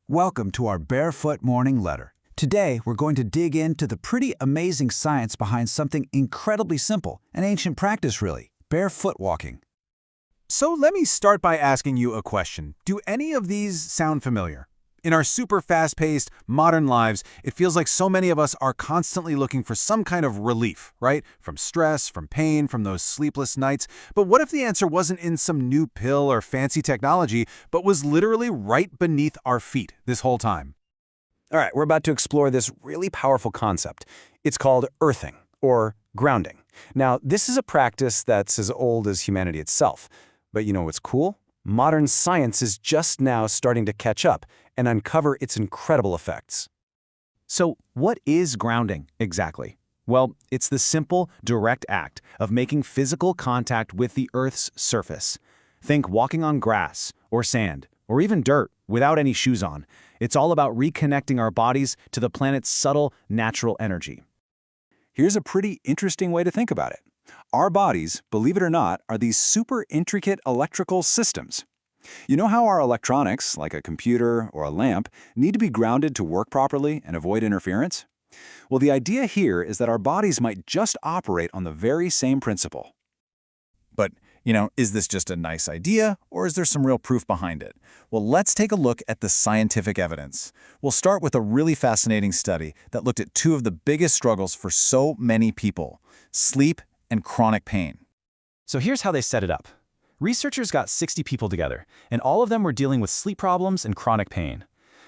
Welcome to our Barefoot Morning Letter. Today, we're going to dig into the pretty amazing science behind something incredibly simple, an ancient practice really, barefoot walking. So let me start by asking you a question. Do any of these sound familiar? In our super fast-paced, modern lives, it feels like so many of us are constantly looking for some kind of relief, right? From stress, from pain, from those sleepless nights. But what if the answer wasn't in some new pill or fancy technology, but was literally right beneath our feet this whole time? All right, we're about to explore this really powerful concept. It's called earthing, or grounding. Now, this is a practice that's as old as humanity itself. But you know what's cool? Modern science is just now starting to catch up and uncover its incredible effects. So what is grounding exactly? Well, it's the simple, direct act of making physical contact with the Earth's surface. Think walking on grass, or sand, or even dirt without any shoes on. It's all about reconnecting our bodies to the planet's subtle, natural energy. Here's a pretty interesting way to think about it. Our bodies, believe it or not, are these super intricate electrical systems. You know how our electronics, like a computer or a lamp, need to be grounded to work properly and avoid interference? Well, the idea here is that our bodies might just operate on the very same principle. But, is this just a nice idea, or is there some real proof behind it? Well, let's take a look at the scientific evidence. We'll start with a really fascinating study that looked at two of the biggest struggles for so many people: sleep and chronic pain. So here's how they set it up. Researchers got 60 people together, and all of them were dealing with sleep problems and chronic pain.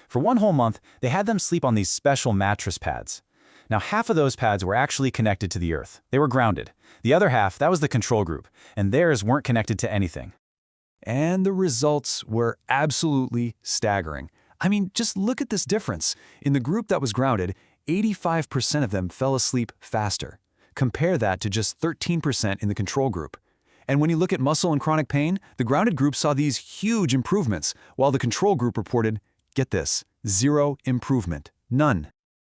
For one whole month, they had them sleep on these special mattress pads. Now, half of those pads were actually connected to the earth. They were grounded. The other half, that was the control group, and theirs weren't connected to anything. And the results were absolutely staggering. I mean, just look at this difference. In the group that was grounded, 85% of them fell asleep faster. Compare that to just 13% in the control group. And when you look at muscle and chronic pain, the grounded group saw these huge improvements, while the control group reported, get this, 0 improvement, none.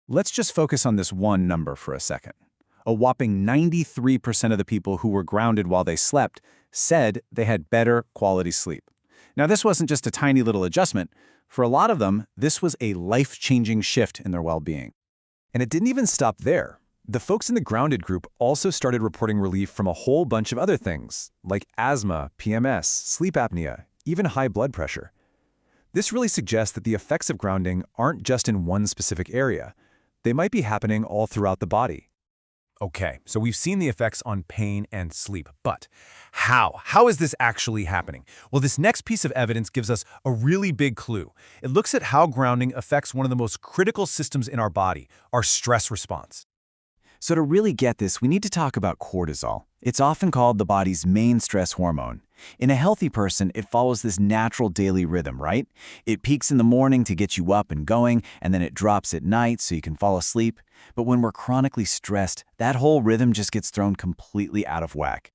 Let's just focus on this one number for a second. A whopping 93% of the people who were grounded while they slept said they had better quality sleep. Now, this wasn't just a tiny little adjustment. For a lot of them, this was a life-changing shift in their well-being. And it didn't even stop there. The folks in the grounded group also started reporting relief from a whole bunch of other things, like asthma, PMS, sleep apnea, even high blood pressure. This really suggests that the effects of grounding aren't just in one specific area. They might be happening all throughout the body. Okay, so we've seen the effects on pain and sleep, but how? How is this actually happening? Well, this next piece of evidence gives us a really big clue. It looks at how grounding affects one of the most critical systems in our body, our stress response. So to really get this, we need to talk about cortisol. It's often called the body's main stress hormone. In a healthy person, it follows this natural daily rhythm, right? It peaks in the morning to get you up and going, and then it drops at night so you can fall asleep. But when we're chronically stressed, that whole rhythm just gets thrown completely out of whack.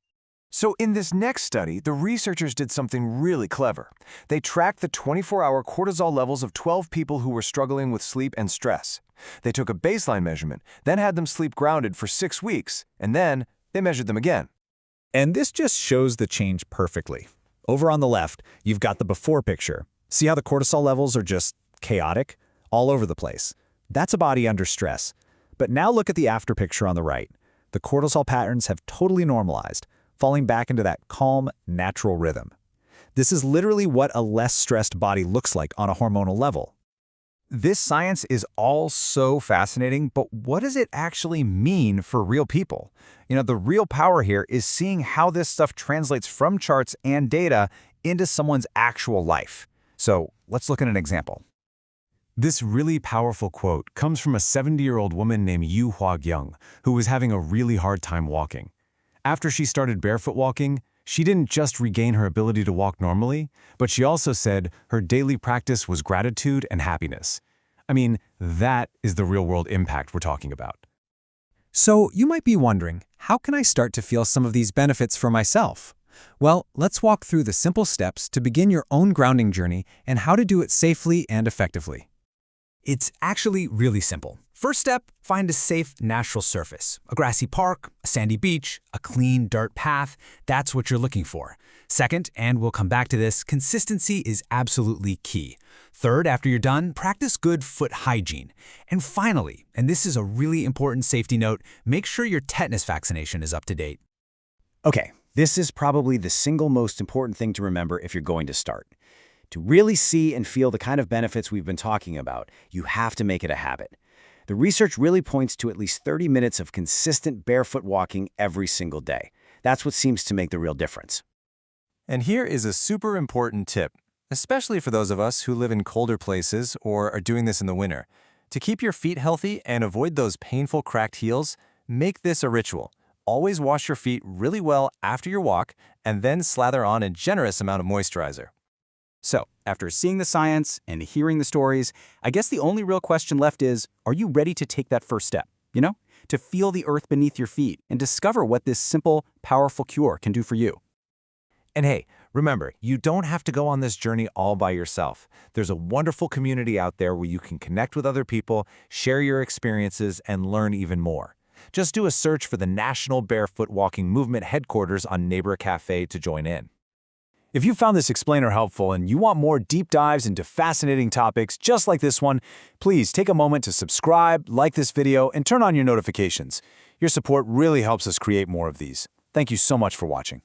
So in this next study, the researchers did something really clever. They tracked the 24-hour cortisol levels of 12 people who were struggling with sleep and stress. They took a baseline measurement, then had them sleep grounded for 6 weeks, and then they measured them again. And this just shows the change perfectly. Over on the left, you've got the before picture. See how the cortisol levels are just chaotic? All over the place. That's a body under stress. But now look at the after picture on the right. The cortisol patterns have totally normalized, falling back into that calm, natural rhythm. This is literally what a less stressed body looks like on a hormonal level. This science is all so fascinating, but what does it actually mean for real people? The real power here is seeing how this stuff translates from charts and data into someone's actual life. So let's look at an example. This really powerful quote comes from a 70-year-old woman named Yu Hua-gyung, who was having a really hard time walking. After she started barefoot walking, she didn't just regain her ability to walk normally, but she also said her daily practice was gratitude and happiness. I mean, that is the real-world impact we're talking about. So you might be wondering, how can I start to feel some of these benefits for myself? Well, let's walk through the simple steps to begin your own grounding journey and how to do it safely and effectively. It's actually really simple. First step, find a safe, natural surface. A grassy park, a sandy beach, a clean dirt path. That's what you're looking for. Second, and we'll come back to this, consistency is absolutely key. Third, after you're done, practice good foot hygiene. And finally, and this is a really important safety note, make sure your tetanus vaccination is up to date. Okay, this is probably the single most important thing to remember if you're going to start. To really see and feel the kind of benefits we've been talking about, you have to make it a habit. The research really points to at least 30 minutes of consistent barefoot walking every single day. That's what seems to make the real difference. And here is a super important tip, especially for those of us who live in colder places or are doing this in the winter. To keep your feet healthy and avoid those painful cracked heels, make this a ritual. Always wash your feet really well after your walk and then slather on a generous amount of moisturizer. So, after seeing the science and hearing the stories, I guess the only real question left is, are you ready to take that first step? To feel the earth beneath your feet and discover what this simple, powerful cure can do for you. And hey, remember, you don't have to go on this journey all by yourself. There's a wonderful community out there where you can connect with other people, share your experiences, and learn even more. Just do a search for the National Barefoot Walking Movement headquarters on Neighbor Cafe to join in. If you found this explainer helpful and you want more deep dives into fascinating topics just like this one, please take a moment to subscribe, like this video, and turn on your notifications. Your support really helps us create more of these. Thank you so much for watching.